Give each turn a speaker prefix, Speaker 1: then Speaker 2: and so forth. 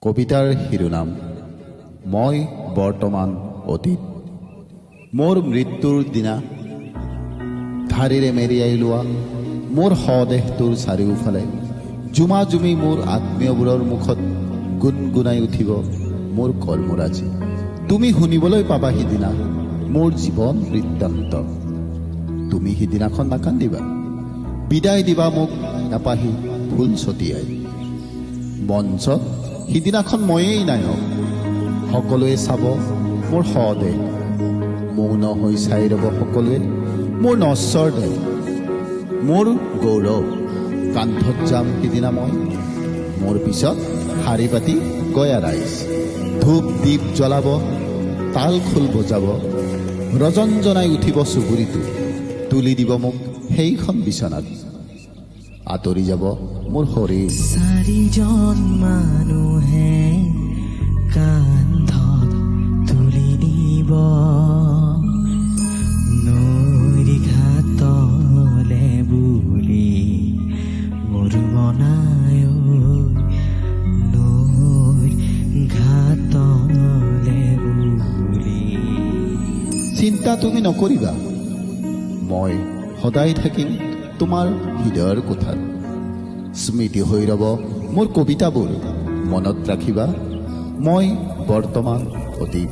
Speaker 1: কবিতাৰ শিৰোনাম মই বৰ্তমান অতীত। মোৰ মৃত্যুৰ দিনা ধাৰিৰে মেৰিয়াই লোৱা মোৰ শদেহটোৰ চাৰিওফালে জুমা জুমি মোৰ আত্মীয়বোৰৰ মুখত গুণগুণাই উঠিব মোৰ কৰ্মৰাজি। তুমি শুনিবলৈ পাবা সিদিনা মোৰ জীৱন বৃত্তান্ত। তুমি সিদিনাখন নাকান্দিবা, বিদায় দিবা মোক নাপাহি ফুল ছটিয়াই। মঞ্চত সিদিনাখন ময়েই নায়ক, সকলোৱে চাব মোৰ শদেহ। মৌন হৈ চাই ৰব সকলোৱে মোৰ নশ্বৰ দেহ। মোৰ গৌৰৱ কান্ধত যাম সিদিনা মই, মোৰ পিছত শাৰী পাতি গয়া ৰাইজ। ধূপ দীপ জ্বলাব, তাল খোল বজাব, ৰজনজনাই উঠিব চুবুৰীটো। তুলি দিব মোক সেইখন বিচনাত, আঁতৰি যাব মোৰ শৰীৰ।
Speaker 2: চাৰিজন মানুহে কান্ধত তুলি নিব নৈৰ ঘাটলে বুলি মোৰ বনায় নৈৰ ঘাটলে বুলি।
Speaker 1: চিন্তা তুমি নকৰিবা, মই সদায় থাকিম তোমাৰ হৃদয়ৰ কোঠাত। স্মৃতি হৈ ৰব মোৰ কবিতাবোৰ, মনত ৰাখিবা মই বৰ্তমান অতীত।